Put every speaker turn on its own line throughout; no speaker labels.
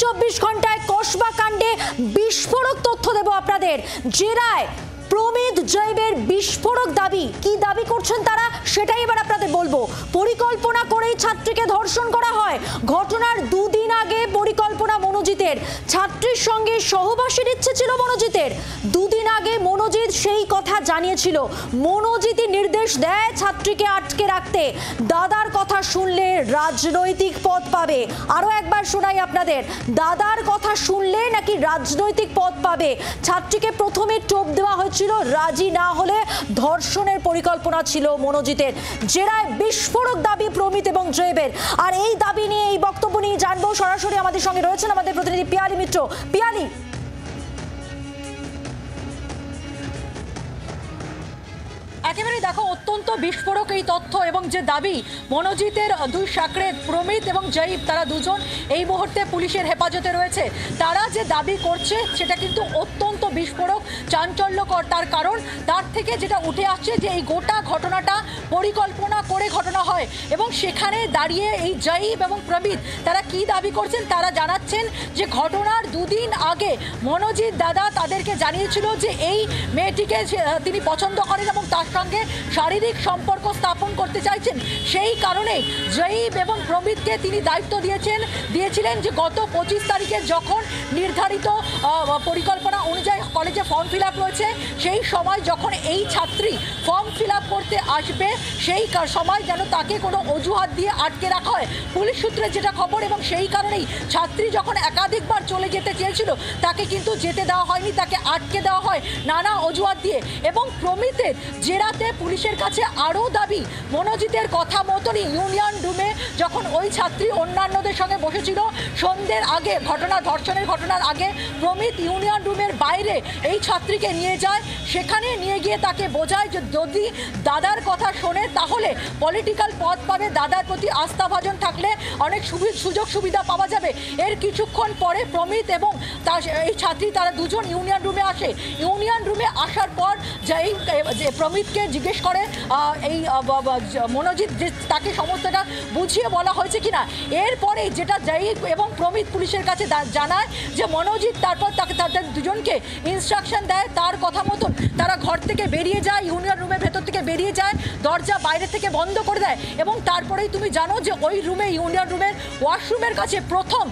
24 ঘন্টায় কসবা কাণ্ডে বিস্ফোরক তথ্য দেব আপনাদের। জেরায় প্রমিত জৈবের বিস্ফোরক দাবি, কি দাবি করছেন তারা সেটাই এবার আপনাদের বলবো। পরিকল্পনা করেই ছাত্রীকে ধর্ষণ করা হয়। ঘটনার দুদিন আগে পরিকল্পনা মনোজিতের, ছাত্রীর সঙ্গে সহবাসের ইচ্ছে ছিল মনোজিতের। দুদিন আগে মনোজিৎ সেই কথা জানিয়েছিল। মনোজিতই নির্দেশ দেয় ছাত্রীকে আটকে রাখতে। দাদার কথা শুনলে রাজনৈতিক পথ পাবে। আরো একবার শোনাই আপনাদের, দাদার কথা শুনলে নাকি রাজনৈতিক পথ পাবে। ছাত্রীকে প্রথমে টোপ দেওয়া হয়েছিল, রাজি না হলে ধর্ষণের পরিকল্পনা ছিল মনোজিতের। জেরায় বিস্ফোরক দাবি প্রমিত এবং জৈবের। আর এই দাবি নিয়ে, এই বক্তব্য নিয়ে জানবো। সরাসরি আমাদের সঙ্গে রয়েছেন আমাদের প্রতিনিধি পিয়ালি মিত্র। পিয়ালি,
একেবারে দেখো, অত্যন্ত বিস্ফোরক এই তথ্য এবং যে দাবি মনোজিতের দুই সাকরেদ প্রমিত এবং জয়ীব, তারা দুজন এই মুহূর্তে পুলিশের হেফাজতে রয়েছে। তারা যে দাবি করছে সেটা কিন্তু অত্যন্ত বিস্ফোরক, চাঞ্চল্যকর। তার কারণ তার থেকে যেটা উঠে আসছে যে এই গোটা ঘটনাটা পরিকল্পনা করে ঘটনা হয়। এবং সেখানে দাঁড়িয়ে এই জয়ীব এবং প্রমিত তারা কি দাবি করছেন, তারা জানাচ্ছেন যে ঘটনার দুদিন আগে মনোজিৎ দাদা তাদেরকে জানিয়েছিল যে এই মেয়েটিকে তিনি পছন্দ করেন এবং তার সঙ্গে শারীরিক সম্পর্ক স্থাপন করতে চাইছেন। সেই কারণে জয়ীব এবং প্রমিতকে তিনি দায়িত্ব দিয়েছিলেন যে গত 25 তারিখে যখন নির্ধারিত পরিকল্পনা অনুযায়ী কলেজে ফর্ম ফিল আপ রয়েছে, সেই সময় যখন এই ছাত্রী ফর্ম ফিল আপ করতে আসবে সেই সময় যেন তাকে কোনো অজুহাত দিয়ে আটকে রাখা হয়, পুলিশ সূত্রে যেটা খবর। এবং সেই কারণেই ছাত্রী যখন একাধিকবার চলে যেতে চেয়েছিল তাকে কিন্তু যেতে দেওয়া হয়নি, তাকে আটকে দেওয়া হয় নানা অজুহাত দিয়ে। এবং প্রমিতের জেরাতে পুলিশের কাছে আরও দাবি, মনোজিতের কথা মতনই ইউনিয়ন রুমে যখন ওই ছাত্রী অন্যান্যদের সঙ্গে বসেছিল সন্ধ্যের আগে, ধর্ষণের ঘটনার আগে, প্রমিত ইউনিয়ন রুমের বাইরে এই ছাত্রীকে নিয়ে যায়। সেখানে নিয়ে গিয়ে তাকে বোঝায় যে যদি দাদার কথা শোনে তাহলে পলিটিক্যাল পথ পাবে, দাদার প্রতি আস্থাভাজন থাকলে অনেক সুযোগ সুবিধা পাওয়া যাবে। এর কিছুক্ষণ পরে প্রমিত এবং এই ছাত্রী তারা দুজন ইউনিয়ন রুমে আসে। ইউনিয়ন রুমে আসার পর যে প্রমিতকে জিজ্ঞেস করে এই মনোজিৎ যে তাকে সমস্তটা বুঝিয়ে বলা হয়েছে কিনা। এরপরে যেটা জয়ীব এবং প্রমিত পুলিশের কাছে জানায় যে মনোজিৎ তারপর তাদের দুজনকে ইনস্ট্রাকশন দেয়, তার কথা মতন তারা ঘর থেকে বেরিয়ে যায়, ইউনিয়ন রুমের ভেতর থেকে বেরিয়ে যায়, দরজা বাইরে থেকে বন্ধ করে দেয়। এবং তারপরেই তুমি জানো যে ওই রুমে, ইউনিয়ন রুমের ওয়াশরুমের কাছে প্রথম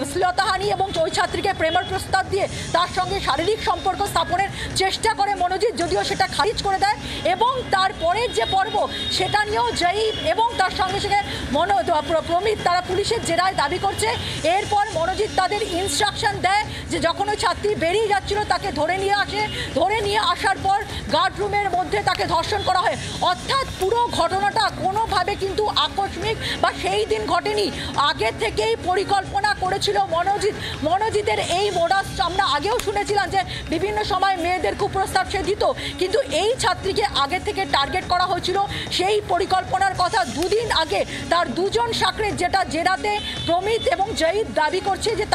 শ্লীলতাহানি এবং ওই ছাত্রীকে প্রেমের প্রস্তাব দিয়ে তার সঙ্গে শারীরিক সম্পর্ক স্থাপনের চেষ্টা করে মনোজিৎ, যদিও সেটা খারিজ করে দেয়। এবং তারপরের যে পর্ব সেটা নিয়েও জয়ীব এবং তার সঙ্গে সঙ্গে প্রমিত তারা পুলিশের জেরায় দাবি করছে। এরপর মনোজিৎ তাদের ইনস্ট্রাকশন দেয় যে যখন ওই ছাত্রী বেরিয়ে যাচ্ছিল তাকে ধরে নিয়ে আসার পর গার্ড রুমের মধ্যে তাকে ধর্ষণ করা হয়। অর্থাৎ পুরো ঘটনাটা কোনোভাবে কিন্তু আকস্মিক বা সেই দিন ঘটেনি, আগে থেকেই পরিকল্পনা করেছিল মনোজিতের এই মোডাস। আমরা আগেও শুনেছিলাম যে বিভিন্ন সময় মেয়েদের কুপ্রস্তাব সে দিত, কিন্তু এই ছাত্রীকে আগে থেকে টার্গেট করা হয়েছিল। সেই পরিকল্পনার কথা দুদিন আগে তার দুজন সাকরেদ, যেটা জেরাতে প্রমিত এবং জয়ীব দাবি করছে যে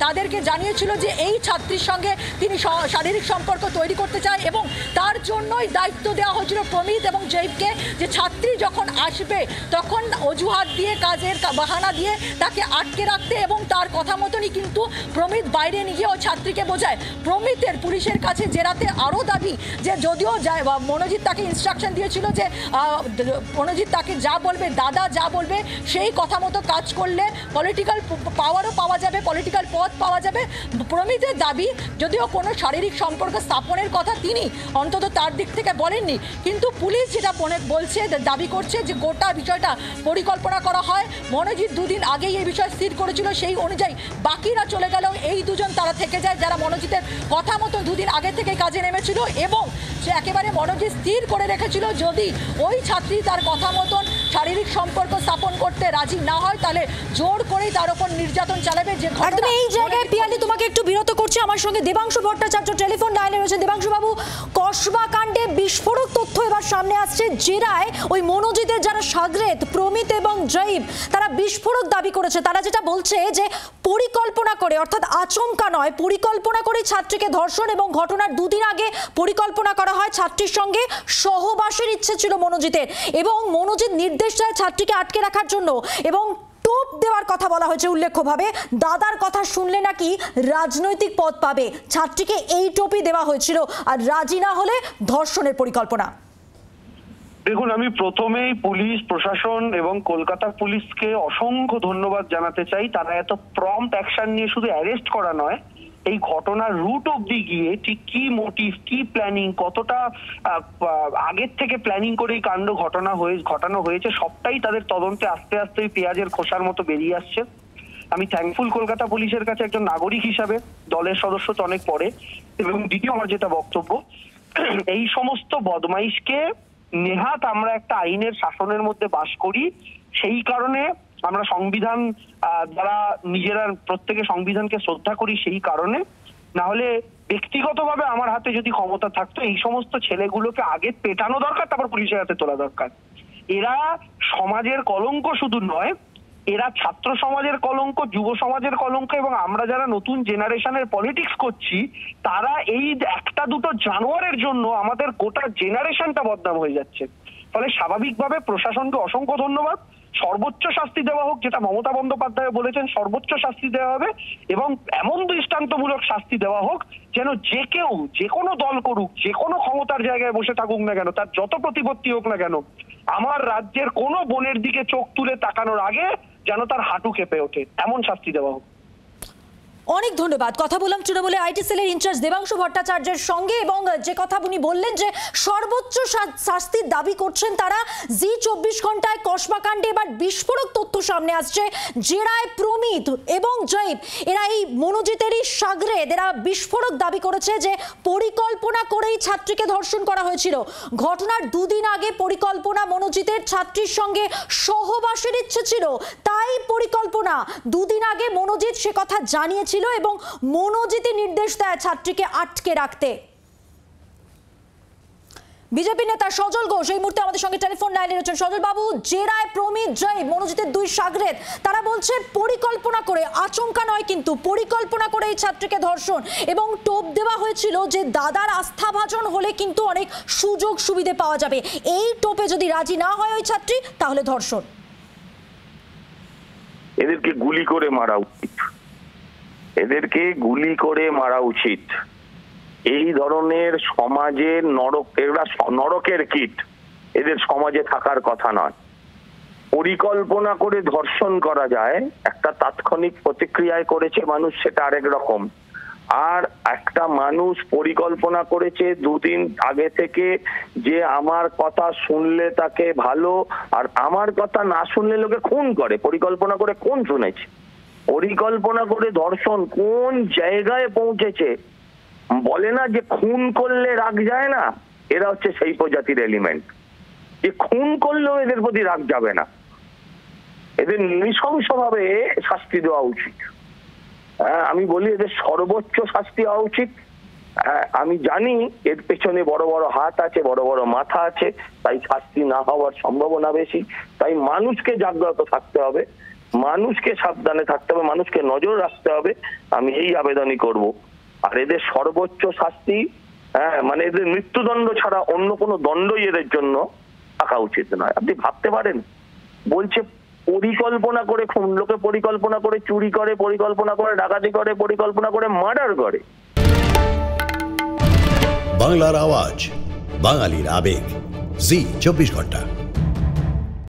তাদেরকে জানিয়েছিল যে এই ছাত্রীর সঙ্গে তিনি শারীরিক সম্পর্ক তৈরি করতে চায়। এবং তার জন্যই দায়িত্ব দেওয়া হয়েছিল প্রমিত এবং জয়ীবকে যে ছাত্রী যখন আসবে তখন অজুহাত দিয়ে, কাজের বাহানা দিয়ে তাকে আটকে রাখতে। এবং তার কথা মতনই কিন্তু প্রমিত বাইরে নিয়ে ওই ছাত্রীকে বোঝায়। প্রমিতের পুলিশের কাছে জেরাতে আরও দাবি যে যদিও মনোজিৎ তাকে ইনস্ট্রাকশন দিয়েছিল যে মনোজিৎ তাকে যা বলবে, দাদা যা বলবে সেই কথা মতো কাজ করলে পলিটিক্যাল পাওয়ারও পাওয়া যাবে, পলিটিক্যাল পথ পাওয়া যাবে। প্রমিতের দাবি, যদিও কোনো শারীরিক সম্পর্ক স্থাপনের কথা তিনি অন্তত তার দিক থেকে বলেননি, কিন্তু পুলিশ যেটা বলছে, দাবি করছে যে গোটা বিষয়টা পরিকল্পনা করা হয়। মনোজিৎ দুদিন আগেই এই বিষয় স্থির করেছিল, সেই অনুযায়ী বাকিরা চলে গেলেও এই দুজন তারা থেকে যায় যারা মনোজিতের কথা মতো দুদিন আগে থেকে কাজে নেমেছিল। এবং সে একেবারে মনোজিৎ স্থির করে রেখেছিল যদি ওই ছাত্রী তার কথা মতন শারীরিক সম্পর্ক স্থাপন করতে রাজি না হয় তাহলে জোর করেই তার উপর নির্যাতন চালাবে। যে
ঘটনা এই জায়গায় পিয়ালি তোমাকে একটু বিরত করছি, আমার সঙ্গে দেবাংশু ভট্টাচার্য টেলিফোন লাইনে রয়েছে। দেবাংশু বাবু, কসবা কাণ্ডে বিস্ফোরক তথ্য এবার সামনে আসছে। জেরায় ওই মনোজিতের যারা সাগরেদ প্রমিত এবং জয়ীব তারা বিস্ফোরক দাবি করেছে। তারা যেটা বলছে যে পরিকল্পনা করে, অর্থাৎ আচমকা নয়, পরিকল্পনা করে ছাত্রীকে ধর্ষণ, এবং ঘটনার দুদিন আগে পরিকল্পনা করা হয় ছাত্রীর সঙ্গে সহবাসের ইচ্ছে ছিল মনোজিতের, এবং মনোজিৎ নির্দেশ দেয় ছাত্রীকে আটকে রাখার জন্য এবং টোপ দেওয়ার কথা বলা হয়েছে উল্লেখ্যভাবে। দাদার কথা শুনলে নাকি রাজনৈতিক পদ পাবে, ছাত্রীকে এই টোপই দেওয়া হয়েছিল, আর রাজি না হলে ধর্ষণের পরিকল্পনা।
দেখুন, আমি প্রথমেই পুলিশ প্রশাসন এবং কলকাতা পুলিশকে অসংখ্য ধন্যবাদ জানাতে চাই। তারা এত প্রম্পট অ্যাকশন নিয়ে শুধু অ্যারেস্ট করা নয়, এই ঘটনার রুট অবধি গিয়ে ঠিক কি মোটিভ, কি প্ল্যানিং, কতটা আগের থেকে প্ল্যানিং করে এই কাণ্ড ঘটানো হয়েছে, সবটাই তাদের তদন্তে আস্তে আস্তে পেঁয়াজের খোসার মতো বেরিয়ে আসছে। আমি থ্যাঙ্কফুল কলকাতা পুলিশের কাছে একজন নাগরিক হিসাবে, দলের সদস্য তো অনেক পরে। এবং দ্বিতীয় আমার যেটা বক্তব্য, এই সমস্ত বদমাইশকে নেহাত আমরা একটা আইনের শাসনের মধ্যে বাস করি, সেই কারণে আমরা সংবিধান যারা নিজেরা প্রত্যেকে সংবিধানকে শ্রদ্ধা করি, সেই কারণে। না হলে ব্যক্তিগতভাবে আমার হাতে যদি ক্ষমতা থাকতো, এই সমস্ত ছেলেগুলোকে আগে পেটানো দরকার, তারপর পুলিশের হাতে তোলা দরকার। এরা সমাজের কলঙ্ক শুধু নয়, এরা ছাত্র সমাজের কলঙ্ক, যুব সমাজের কলঙ্ক, এবং আমরা যারা নতুন জেনারেশনের পলিটিক্স করছি, তারা এই একটা দুটো জানোয়ারের জন্য আমাদের গোটা জেনারেশনটা বদনাম হয়ে যাচ্ছে। ফলে স্বাভাবিকভাবে প্রশাসনকে অসংখ্য ধন্যবাদ। সর্বোচ্চ শাস্তি দেওয়া হোক, যেটা মমতা বন্দ্যোপাধ্যায় বলেছেন, সর্বোচ্চ শাস্তি দেওয়া হবে, এবং এমন দৃষ্টান্তমূলক শাস্তি দেওয়া হোক যেন যে কেউ, যে কোনো দল করুক, যে কোনো ক্ষমতার জায়গায় বসে থাকুক না কেন, তার যত প্রতিপত্তি হোক না কেন, আমার রাজ্যের কোনো বোনের দিকে চোখ তুলে তাকানোর আগে যেন তার হাঁটু কেঁপে ওঠে, এমন শাস্তি দেওয়া হোক।
অনেক ধন্যবাদ। কথা বললাম তৃণমূলের আইটি সেলের ইনচার্জ দেবাংশু ভট্টাচার্যের সঙ্গে, এবং যে কথা উনি বললেন যে সর্বোচ্চ শাস্তির দাবি করছেন তারা। জি 24 ঘন্টায় কসবা কাণ্ডে এবার বিস্ফোরক তথ্য সামনে আসছে। জেরায় প্রমিত এবং জয়ীব, এরা এই মনোজিতেরই সাগরেদ, এরা বিস্ফোরক দাবি করেছে যে পরিকল্পনা করেই ছাত্রীকে ধর্ষণ করা হয়েছিল। ঘটনার দুদিন আগে পরিকল্পনা মনোজিতের ছাত্রীর সঙ্গে সহবাসের ইচ্ছে ছিল, তাই পরিকল্পনা। দুদিন আগে মনোজিৎ সে কথা জানিয়েছিল এবং মনোজিতই নির্দেশ দেয় ছাত্রীকে আটকে রাখতে। বিজেপি নেতা সজল ঘোষ এই মুহূর্তে আমাদের সঙ্গে টেলিফোন লাইনে রয়েছেন। সজল বাবু, জেরায় প্রমিত, জয়, মনোজিতের দুই সাগরেদ, তারা বলছে পরিকল্পনা করে, আচমকা নয় কিন্তু, পরিকল্পনা করে এই ছাত্রীকে ধর্ষণ, এবং টোপ দেওয়া হয়েছিল যে দাদার আস্থাভাজন হলে কিন্তু অনেক সুযোগ সুবিধে পাওয়া যাবে, এই টোপে যদি রাজি না হয় ওই ছাত্রী তাহলে ধর্ষণ।
এদেরকে গুলি করে মারা উচিত, এদেরকে গুলি করে মারা উচিত। এই ধরনের সমাজের নরকের কীট, এদের সমাজে থাকার কথা নয়। পরিকল্পনা করে ধর্ষণ করা যায়, একটা তাৎক্ষণিক প্রতিক্রিয়ায় করেছে মানুষ, সেটা আরেক রকম। আর একটা মানুষ পরিকল্পনা করেছে দুদিন আগে থেকে যে আমার কথা শুনলে তাকে ভালো, আর আমার কথা না শুনলে লোকে খুন করে। পরিকল্পনা করে কোন শুনেছে? পরিকল্পনা করে ধর্ষণ কোন জায়গায় পৌঁছেছে? বলে না যে খুন করলে রাগ যায় না, এরা হচ্ছে সেই প্রজাতির এলিমেন্ট যে খুন করলেও এদের প্রতি রাগ যাবে না। এদের নৃশংসভাবে শাস্তি দেওয়া উচিত। আমি বলি এদের সর্বোচ্চ শাস্তি হওয়া উচিত। আমি জানি এর পেছনে বড় বড় হাত আছে, বড় বড় মাথা আছে, তাই শাস্তি না হওয়ার সম্ভাবনা বেশি। তাই মানুষকে জাগ্রত থাকতে হবে, মানুষকে সাবধানে থাকতে হবে, মানুষকে নজর রাখতে হবে। আমি এই আবেদনই করব। আর এদের সর্বোচ্চ শাস্তি, মানে এদের মৃত্যুদণ্ড ছাড়া অন্য কোনো দণ্ডই এদের জন্য থাকা উচিত নয়। আপনি ভাবতে পারেন, বলছে পরিকল্পনা করে খুন, লোকে পরিকল্পনা করে চুরি করে, পরিকল্পনা করে ডাকাতি করে, পরিকল্পনা করে মার্ডার করে।
বাংলার আওয়াজ, বাঙালির আবেগ, জি 24 ঘন্টা।